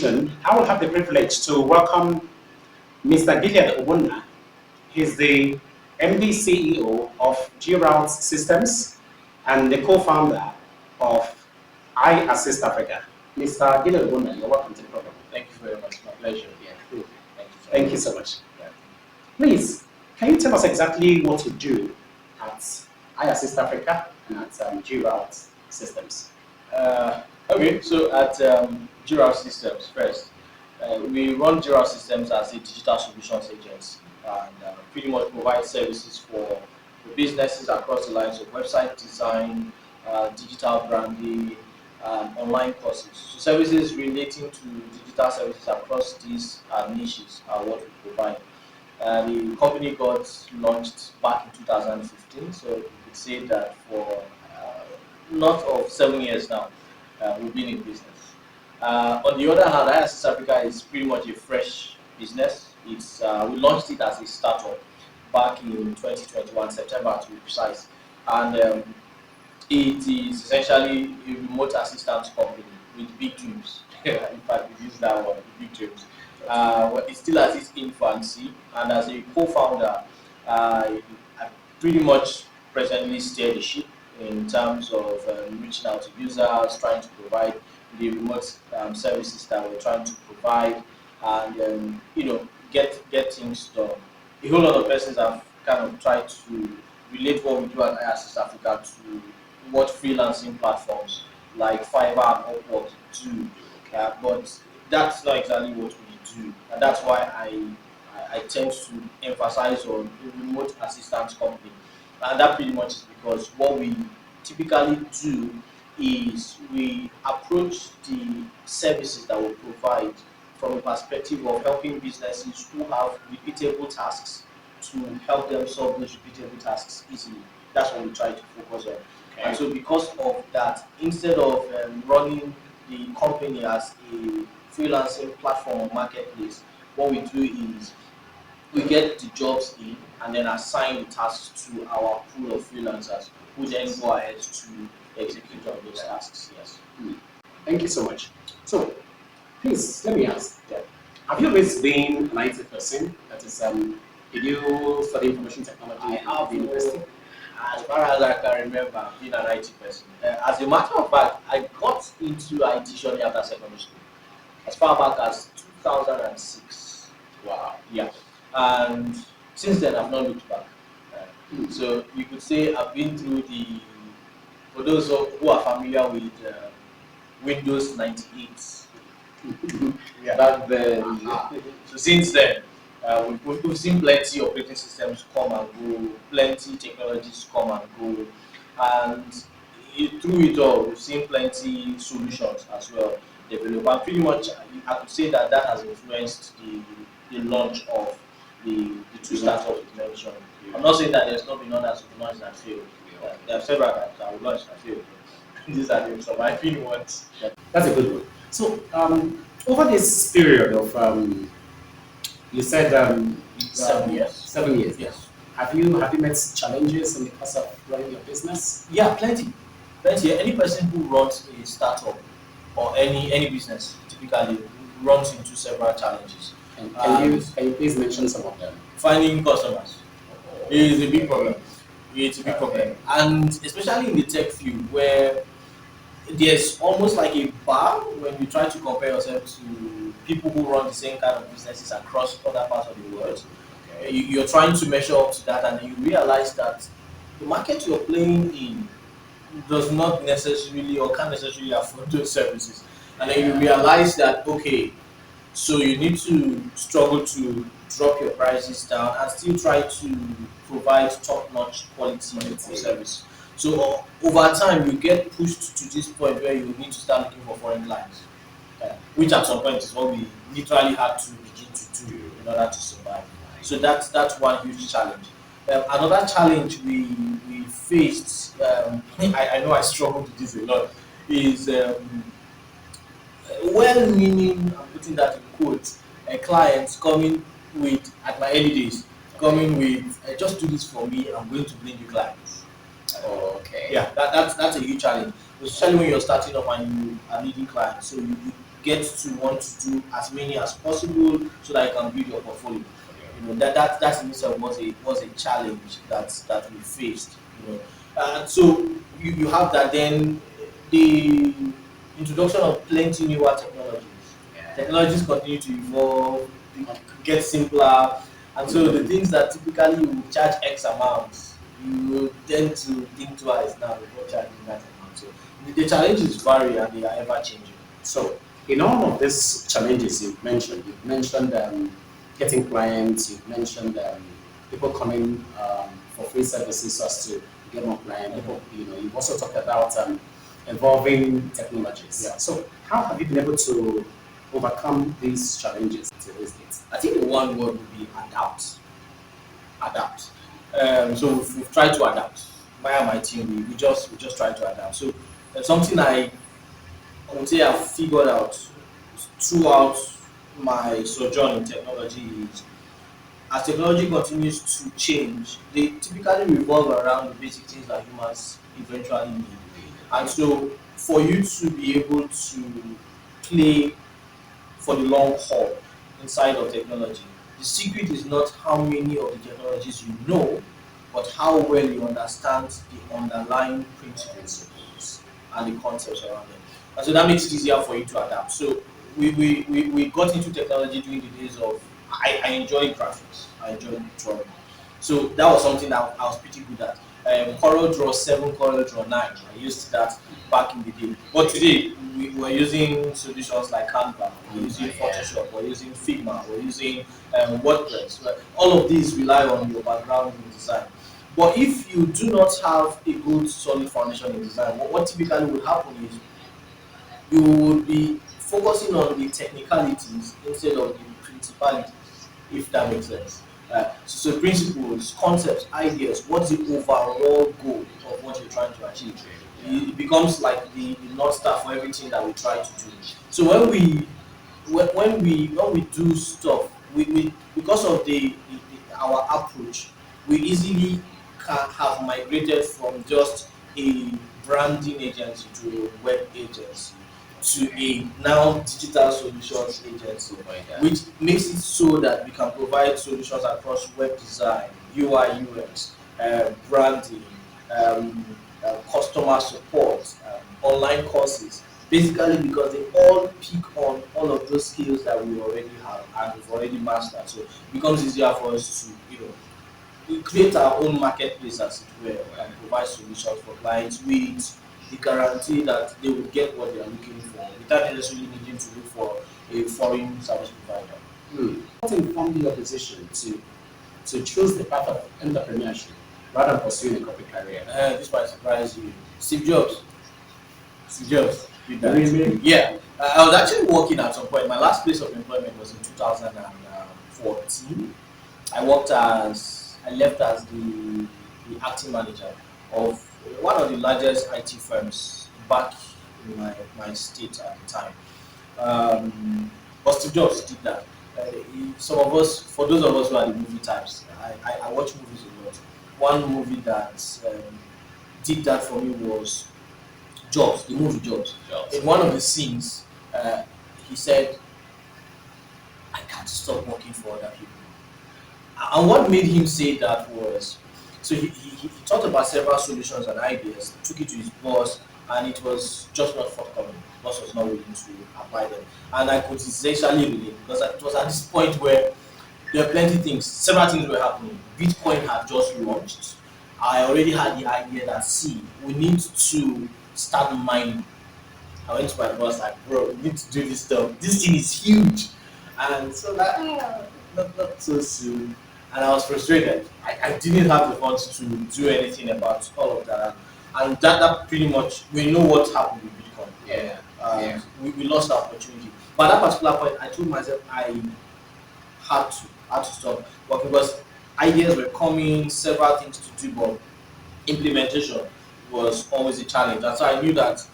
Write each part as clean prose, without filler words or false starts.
occasion, I will have the privilege to welcome Mr. Gilled Ogbonna. He's the MD CEO of Geroute Systems and the co-founder of IAssistAfrica. Mr. Gilled Ogbonna, you're welcome to the program. Thank you very much. My pleasure. Yeah. Thank you so much. Yeah. Please, can you tell us exactly what you do at IAssistAfrica and at Geroute Systems? Okay, so at Geroute Systems first, we run Geroute Systems as a digital solutions agency and pretty much provide services for businesses across the lines of website design, digital branding, online courses. So services relating to digital services across these niches are what we provide. The company got launched back in 2015, so you could say that for not of 7 years now, we've been in business. On the other hand, IAssistAfrica is pretty much a fresh business. It's we launched it as a startup back in 2021, September to be precise, and it is essentially a remote assistance company with big dreams. In fact, we use that one, big dreams. It's still at its infancy, and as a co-founder, I pretty much presently steer the ship in terms of reaching out to users, trying to provide the remote services that we're trying to provide, and get things done. A whole lot of persons have kind of tried to relate what we do at IAssistAfrica to what freelancing platforms like Fiverr and Upwork do, but that's not exactly what we do, and that's why I tend to emphasize on a remote assistance company. And that pretty much is because what we typically do is we approach the services that we provide from a perspective of helping businesses who have repeatable tasks to help them solve those repeatable tasks easily. That's what we try to focus on. Okay. And so because of that, instead of running the company as a freelancing platform or marketplace, what we do is we get the jobs in and then assign the tasks to our pool of freelancers who then go ahead to execute on those tasks. Yes. Thank you so much. So, please let me ask, have you always been an IT person? That is, did you study information technology at the university? As far as I can remember, I've been an IT person. As a matter of fact, I got into IT shortly after secondary school, as far back as 2006. Wow. Yeah. And since then, I've not looked back. So you could say I've been through for those who are familiar with Windows 98. Yeah. Back then. So since then, we've seen plenty operating systems come and go, plenty technologies come and go, and through it all, we've seen plenty solutions as well develop. And pretty much, I could say that has influenced the launch of the two startups you mentioned. I'm not saying that there's not been others who launched that failed. There are several that will launch that failed. These are the surviving ones. That's a good one. So, over this period of, you said 7 years. 7 years. Yes. Have you met challenges in the course of running your business? Yeah, plenty. Any person who runs a startup or any business typically runs into several challenges. Can you please mention some of them? Finding customers is a big problem. It's a big problem, and especially in the tech field where there's almost like a bar when you try to compare yourself to people who run the same kind of businesses across other parts of the world. Okay. You're trying to measure up to that, and you realize that the market you're playing in does not necessarily or can't necessarily afford those services, and then you realize that okay, so you need to struggle to drop your prices down and still try to provide top-notch quality of service. So over time, you get pushed to this point where you need to start looking for foreign clients, which at some point is what we literally had to begin to do in order to survive. So that's one huge challenge. Another challenge we faced, I know I struggled with this a lot, is well-meaning, I'm putting that in quotes, clients coming with, at my early days, coming with, just do this for me, I'm going to bring you clients. Okay. Yeah, that's a huge challenge, especially when you're starting up and you are needing clients. So you get to want to do as many as possible so that you can build your portfolio. That in itself was a challenge that we faced. So you have that. Then the introduction of plenty newer technologies. Technologies continue to evolve, get simpler, and so the things that typically you would charge X amount, you will tend to think twice now before charging that amount. So the challenges vary and they are ever changing. So, in all of these challenges you've mentioned getting clients, you've mentioned people coming for free services so as to get more clients. People, you've also talked about involving technologies. Yeah. So, how have you been able to overcome these challenges to this date? I think the one word would be adapt. Adapt. So we've tried to adapt. Via my team, we just try to adapt. So something I would say I've figured out throughout my sojourn in technology is as technology continues to change, they typically revolve around the basic things that humans eventually need. And so for you to be able to play for the long haul inside of technology, the secret is not how many of the technologies you know, but how well you understand the underlying principles and the concepts around them. And so that makes it easier for you to adapt. So we got into technology during the days of I enjoy graphics, I enjoy drawing. So that was something that I was pretty good at. Corel Draw 7, Corel Draw 9, I used that back in the day. But today, we're using solutions like Canva, we're using Photoshop, we're using Figma, we're using WordPress. All of these rely on your background in design. But if you do not have a good solid foundation in design, what typically would happen is you would be focusing on the technicalities instead of the principalities, if that makes sense. So principles, concepts, ideas, what's the overall goal of what you're trying to achieve? It becomes like the North Star for everything that we try to do. So when we do stuff, we because of our approach, we easily can have migrated from just a branding agency to a web agency to a now digital solutions agency, which makes it so that we can provide solutions across web design, UI, UX, branding, customer support, online courses. Basically, because they all pick on all of those skills that we already have and we've already mastered. So it becomes easier for us to, we create our own marketplace as it were and provide solutions for clients with the guarantee that they will get what they are looking for without necessarily needing to look for a foreign service provider. What informed your decision to choose the path of entrepreneurship rather than pursuing a corporate career? This might surprise you. Steve Jobs. Steve Jobs did that. Really? Yeah. I was actually working at some point. My last place of employment was in 2014. I left as the acting manager of one of the largest IT firms back in my state at the time. But Steve Jobs did that. Some of us, for those of us who are the movie types, I watch movies a lot. One movie that did that for me was Jobs, the movie Jobs. In one of the scenes, he said, I can't stop working for other people. And what made him say that was, so he thought about several solutions and ideas, took it to his boss, and it was just not forthcoming. The boss was not willing to apply them. And I could essentially relate because it was at this point where there were plenty of things, several things were happening. Bitcoin had just launched. I already had the idea that, see, we need to start mining. I went to my boss like, bro, we need to do this stuff. This thing is huge. And so like, not so soon. And I was frustrated. I didn't have the funds to do anything about all of that. And that pretty much, we know what happened with Bitcoin. We lost the opportunity. But at that particular point, I told myself I had to stop working because ideas were coming, several things to do, but implementation was always a challenge. And so I knew that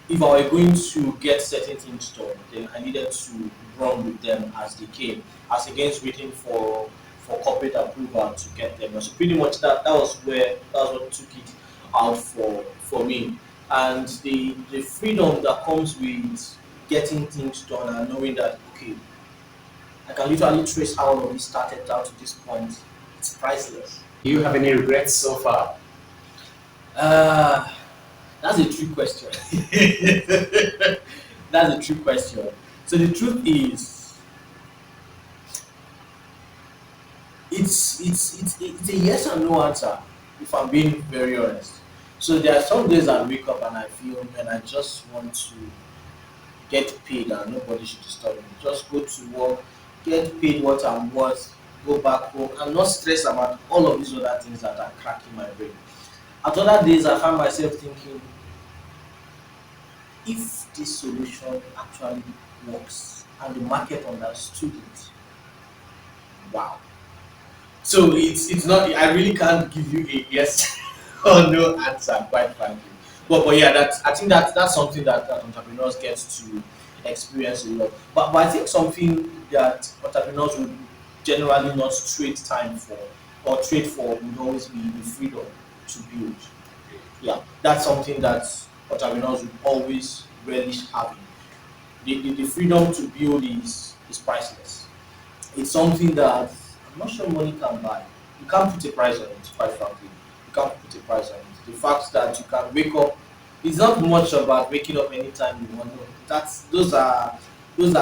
if I were going to get certain things done, then I needed to run with them as they came, as against waiting for corporate approval to get them. And so pretty much that was what took it out for me. And the freedom that comes with getting things done and knowing that okay, I can literally trace how all of this started down to this point. It's priceless. Do you have any regrets so far? Uh, that's a trick question. That's a trick question. So the truth is, it's a yes and no answer. If I'm being very honest. So there are some days I wake up and I feel, man, I just want to get paid and nobody should disturb me. Just go to work, get paid what I'm worth, go back home, and not stress about all of these other things that are cracking my brain. At other days, I find myself thinking, if this solution actually works and the market understood it, wow. So it's not. I really can't give you a yes or no answer, quite frankly. But yeah, I think that's something that entrepreneurs get to experience a lot. But I think something that entrepreneurs would generally not trade time for or trade for would always be the freedom to build. Yeah, that's something that entrepreneurs would always relish having. The freedom to build is priceless. It's something that I'm not sure money can buy. You can't put a price on it, quite frankly. You can't put a price on it. The fact that you can wake up, it's not much about waking up anytime you want. No, that's those are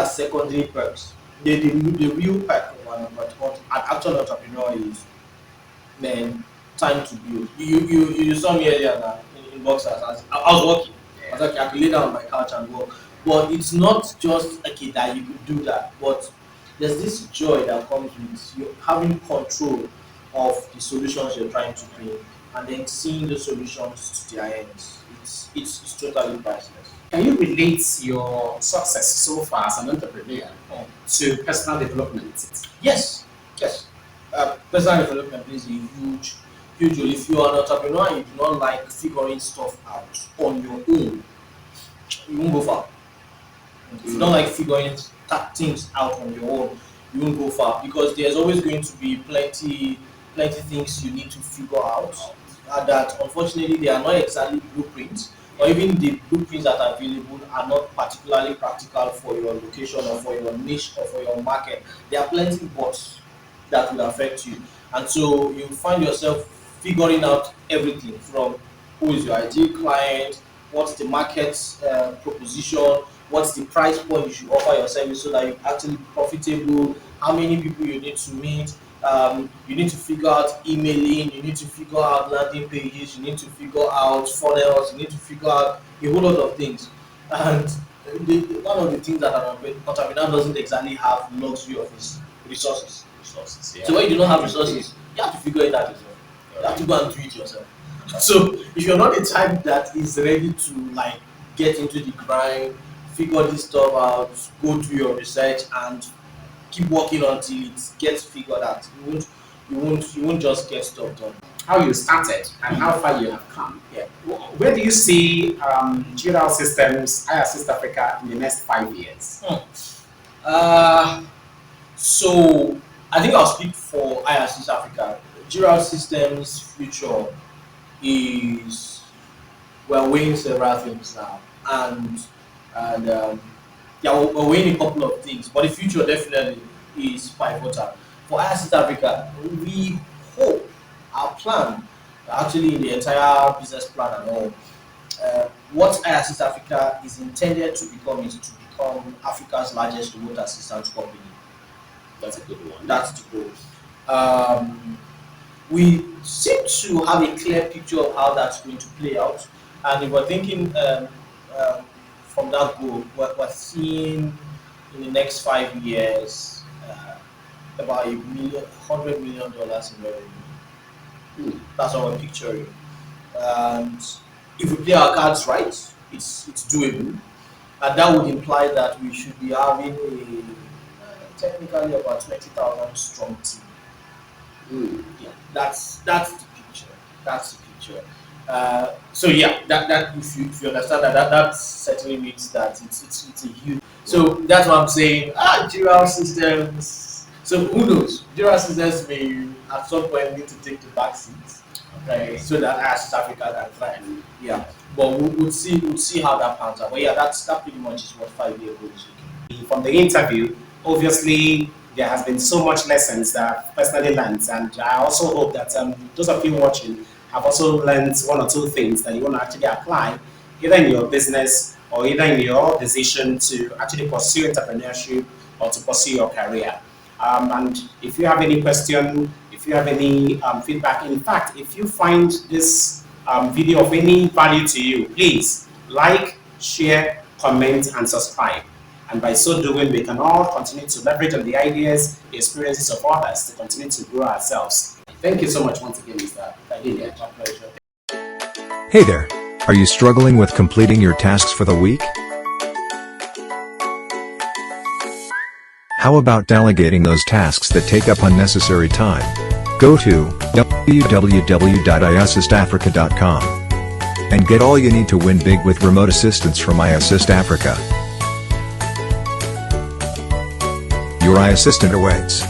secondary perks. The real perk of an actual entrepreneur is, man, time to build. You saw me earlier now in boxers. I was working. I was like, I could lay down on my couch and work. But it's not just okay that you could do that, but there's this joy that comes with you having control of the solutions you're trying to bring and then seeing the solutions to their ends. It's totally priceless. Can you relate your success so far as an entrepreneur to personal development? Yes, yes. Personal development plays a huge role. If you're an entrepreneur and you do not like figuring stuff out on your own, you won't go far. If you don't like figuring things out on your own, you won't go far because there's always going to be plenty things you need to figure out that unfortunately they are not exactly blueprints or even the blueprints that are available are not particularly practical for your location or for your niche or for your market. There are plenty bots that will affect you, and so you find yourself figuring out everything from who is your ideal client, what's the market proposition, what's the price point you should offer your service so that you're actually profitable, how many people you need to meet. You need to figure out emailing, you need to figure out landing pages, you need to figure out funnels, you need to figure out a whole lot of things. And one of the things that an entrepreneur doesn't exactly have luxury of is resources. Resources, yeah. So when you do not have resources, you have to figure it out yourself. You have to go and do it yourself. So if you're not the type that is ready to like get into the grind, figure this stuff out, go do your research and keep working until it gets figured out. You won't just get stuff done. How you started and how far you have come. Yeah. Where do you see Geroute Systems, IAssistAfrica in the next 5 years? So I think I'll speak for IAssistAfrica. Geroute Systems' future is we're weighing several things now, and yeah, we're weighing a couple of things, but the future definitely is pivotal. For IAssistAfrica, we hope our plan, actually in the entire business plan and all, what IAssistAfrica is intended to become is to become Africa's largest remote assistance company. That's a good one. That's the goal. We seem to have a clear picture of how that's going to play out, and if we're thinking from that goal, we're seeing in the next 5 years about $100 million in revenue. That's what we're picturing. And if we play our cards right, it's doable, and that would imply that we should be having a technically about 20,000 strong team. Yeah, that's the picture. That's the picture. So yeah, that if you understand that certainly means that it's a huge. So that's what I'm saying. Geroute Systems. So who knows? Geroute Systems may at some point need to take the back seat, okay, so that IAssistAfrica can thrive. Yeah, but we'll see how that pans out. But yeah, that pretty much is what 5-year goal is looking. From the interview, obviously there has been so much lessons that I've personally learned, and I also hope that those of you watching have also learned one or two things that you want to actually apply either in your business or either in your decision to actually pursue entrepreneurship or to pursue your career. And if you have any question, if you have any feedback, in fact, if you find this video of any value to you, please like, share, comment, and subscribe. And by so doing, we can all continue to leverage on the ideas, the experiences of others to continue to grow ourselves. Thank you so much once again, Mr. Fadilya. It's my pleasure. Hey there! Are you struggling with completing your tasks for the week? How about delegating those tasks that take up unnecessary time? Go to www.IAssistAfrica.com and get all you need to win big with remote assistance from IAssistAfrica. Your iAssistant awaits.